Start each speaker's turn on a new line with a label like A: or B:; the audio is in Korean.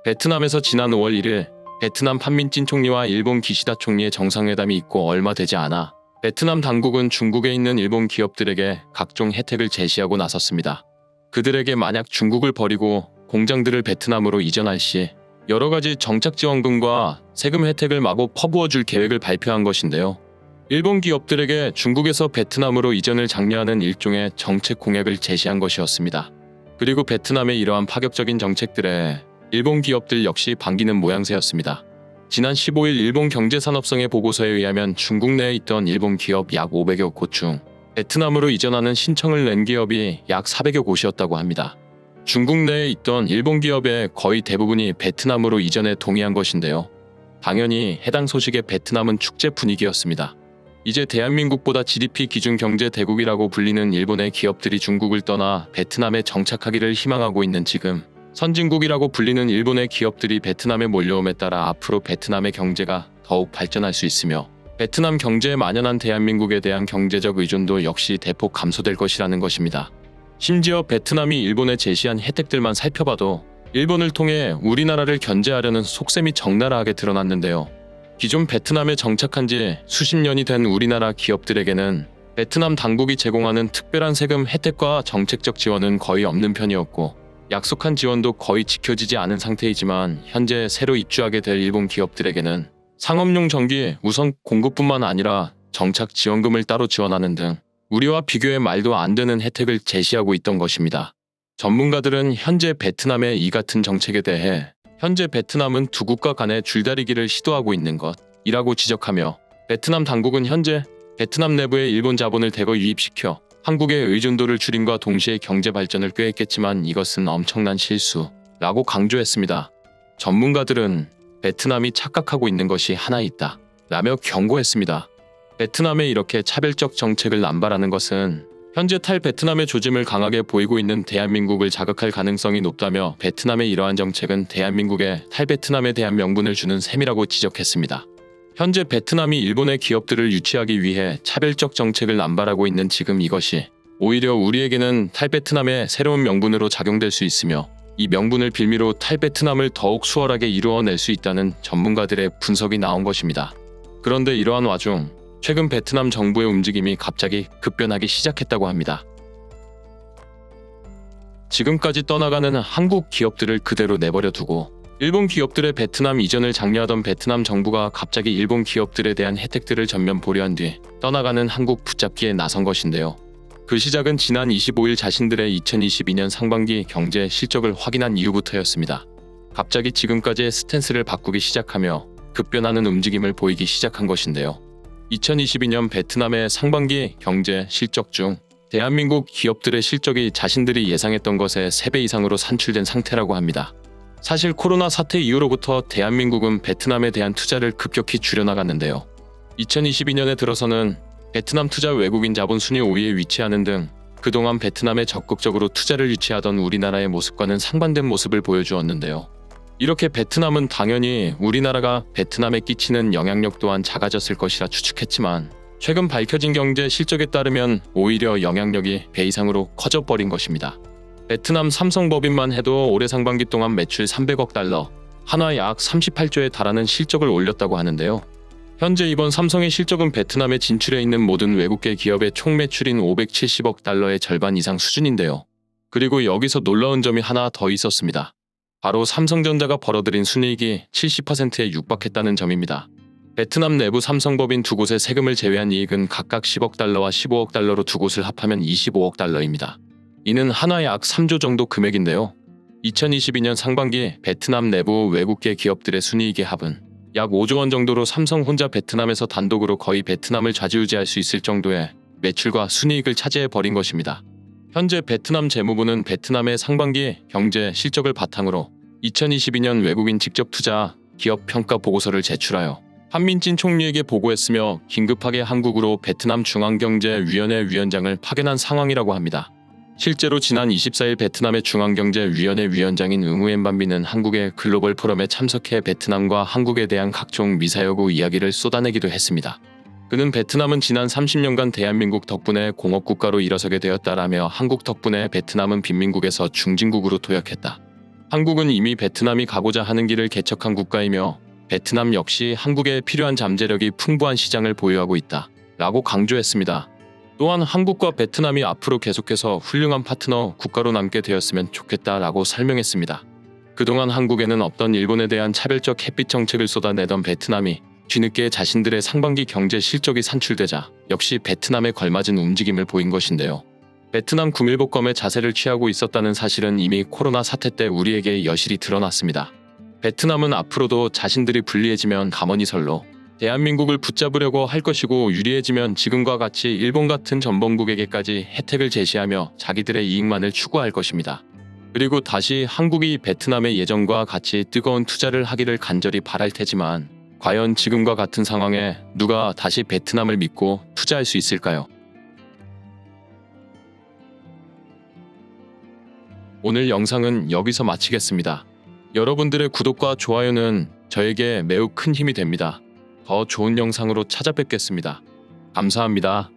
A: 베트남에서 지난 5월 1일 베트남 판민진 총리와 일본 기시다 총리의 정상회담이 있고 얼마 되지 않아 베트남 당국은 중국에 있는 일본 기업들에게 각종 혜택을 제시하고 나섰습니다. 그들에게 만약 중국을 버리고 공장들을 베트남으로 이전할 시 여러 가지 정착 지원금과 세금 혜택을 마구 퍼부어 줄 계획을 발표한 것인데요. 일본 기업들에게 중국에서 베트남으로 이전을 장려하는 일종의 정책 공약을 제시한 것이었습니다. 그리고 베트남의 이러한 파격적인 정책들에 일본 기업들 역시 반기는 모양새였습니다. 지난 15일 일본 경제산업성의 보고서에 의하면 중국 내에 있던 일본 기업 약 500여 곳 중 베트남으로 이전하는 신청을 낸 기업이 약 400여 곳이었다고 합니다. 중국 내에 있던 일본 기업의 거의 대부분이 베트남으로 이전에 동의한 것인데요. 당연히 해당 소식에 베트남은 축제 분위기였습니다. 이제 대한민국보다 GDP 기준 경제 대국이라고 불리는 일본의 기업들이 중국을 떠나 베트남에 정착하기를 희망하고 있는 지금, 선진국이라고 불리는 일본의 기업들이 베트남에 몰려옴에 따라 앞으로 베트남의 경제가 더욱 발전할 수 있으며 베트남 경제에 만연한 대한민국에 대한 경제적 의존도 역시 대폭 감소될 것이라는 것입니다. 심지어 베트남이 일본에 제시한 혜택들만 살펴봐도 일본을 통해 우리나라를 견제하려는 속셈이 적나라하게 드러났는데요. 기존 베트남에 정착한 지 수십 년이 된 우리나라 기업들에게는 베트남 당국이 제공하는 특별한 세금 혜택과 정책적 지원은 거의 없는 편이었고 약속한 지원도 거의 지켜지지 않은 상태이지만 현재 새로 입주하게 될 일본 기업들에게는 상업용 전기 우선 공급뿐만 아니라 정착 지원금을 따로 지원하는 등 우리와 비교해 말도 안 되는 혜택을 제시하고 있던 것입니다. 전문가들은 현재 베트남의 이 같은 정책에 대해 현재 베트남은 두 국가 간의 줄다리기를 시도하고 있는 것이라고 지적하며 베트남 당국은 현재 베트남 내부에 일본 자본을 대거 유입시켜 한국의 의존도를 줄임과 동시에 경제 발전을 꾀했겠지만 이것은 엄청난 실수라고 강조했습니다. 전문가들은 베트남이 착각하고 있는 것이 하나 있다 라며 경고했습니다. 베트남에 이렇게 차별적 정책을 남발하는 것은 현재 탈베트남의 조짐을 강하게 보이고 있는 대한민국을 자극할 가능성이 높다며 베트남의 이러한 정책은 대한민국에 탈베트남에 대한 명분을 주는 셈이라고 지적했습니다. 현재 베트남이 일본의 기업들을 유치하기 위해 차별적 정책을 남발하고 있는 지금 이것이 오히려 우리에게는 탈베트남의 새로운 명분으로 작용될 수 있으며 이 명분을 빌미로 탈베트남을 더욱 수월하게 이루어낼 수 있다는 전문가들의 분석이 나온 것입니다. 그런데 이러한 와중 최근 베트남 정부의 움직임이 갑자기 급변하기 시작했다고 합니다. 지금까지 떠나가는 한국 기업들을 그대로 내버려 두고 일본 기업들의 베트남 이전을 장려하던 베트남 정부가 갑자기 일본 기업들에 대한 혜택들을 전면 보류한 뒤 떠나가는 한국 붙잡기에 나선 것인데요. 그 시작은 지난 25일 자신들의 2022년 상반기 경제 실적을 확인한 이후부터였습니다. 갑자기 지금까지의 스탠스를 바꾸기 시작하며 급변하는 움직임을 보이기 시작한 것인데요. 2022년 베트남의 상반기 경제 실적 중 대한민국 기업들의 실적이 자신들이 예상했던 것의 3배 이상으로 산출된 상태라고 합니다. 사실 코로나 사태 이후로부터 대한민국은 베트남에 대한 투자를 급격히 줄여나갔는데요. 2022년에 들어서는 베트남 투자 외국인 자본 순위 5위에 위치하는 등 그동안 베트남에 적극적으로 투자를 유치하던 우리나라의 모습과는 상반된 모습을 보여주었는데요. 이렇게 베트남은 당연히 우리나라가 베트남에 끼치는 영향력 또한 작아졌을 것이라 추측했지만 최근 밝혀진 경제 실적에 따르면 오히려 영향력이 배 이상으로 커져버린 것입니다. 베트남 삼성법인만 해도 올해 상반기 동안 매출 300억 달러, 한화 약 38조에 달하는 실적을 올렸다고 하는데요. 현재 이번 삼성의 실적은 베트남에 진출해 있는 모든 외국계 기업의 총 매출인 570억 달러의 절반 이상 수준인데요. 그리고 여기서 놀라운 점이 하나 더 있었습니다. 바로 삼성전자가 벌어들인 순이익이 70%에 육박했다는 점입니다. 베트남 내부 삼성법인 두 곳의 세금을 제외한 이익은 각각 10억 달러와 15억 달러로 두 곳을 합하면 25억 달러입니다. 이는 한화 약 3조 정도 금액인데요. 2022년 상반기 베트남 내부 외국계 기업들의 순이익의 합은 약 5조 원 정도로 삼성 혼자 베트남에서 단독으로 거의 베트남을 좌지우지할 수 있을 정도의 매출과 순이익을 차지해버린 것입니다. 현재 베트남 재무부는 베트남의 상반기 경제 실적을 바탕으로 2022년 외국인 직접 투자 기업 평가 보고서를 제출하여 판민진 총리에게 보고했으며 긴급하게 한국으로 베트남 중앙경제위원회 위원장을 파견한 상황이라고 합니다. 실제로 지난 24일 베트남의 중앙경제위원회 위원장인 응우엔 반비는 한국의 글로벌 포럼에 참석해 베트남과 한국에 대한 각종 미사여구 이야기를 쏟아내기도 했습니다. 그는 베트남은 지난 30년간 대한민국 덕분에 공업국가로 일어서게 되었다라며 한국 덕분에 베트남은 빈민국에서 중진국으로 도약했다. 한국은 이미 베트남이 가고자 하는 길을 개척한 국가이며 베트남 역시 한국에 필요한 잠재력이 풍부한 시장을 보유하고 있다 라고 강조했습니다. 또한 한국과 베트남이 앞으로 계속해서 훌륭한 파트너 국가로 남게 되었으면 좋겠다라고 설명했습니다. 그동안 한국에는 없던 일본에 대한 차별적 햇빛 정책을 쏟아내던 베트남이 뒤늦게 자신들의 상반기 경제 실적이 산출되자 역시 베트남에 걸맞은 움직임을 보인 것인데요. 베트남 구밀복검의 자세를 취하고 있었다는 사실은 이미 코로나 사태 때 우리에게 여실히 드러났습니다. 베트남은 앞으로도 자신들이 불리해지면 가머니설로 대한민국을 붙잡으려고 할 것이고 유리해지면 지금과 같이 일본 같은 전범국에게까지 혜택을 제시하며 자기들의 이익만을 추구할 것입니다. 그리고 다시 한국이 베트남의 예전과 같이 뜨거운 투자를 하기를 간절히 바랄 테지만 과연 지금과 같은 상황에 누가 다시 베트남을 믿고 투자할 수 있을까요? 오늘 영상은 여기서 마치겠습니다. 여러분들의 구독과 좋아요는 저에게 매우 큰 힘이 됩니다. 더 좋은 영상으로 찾아뵙겠습니다. 감사합니다.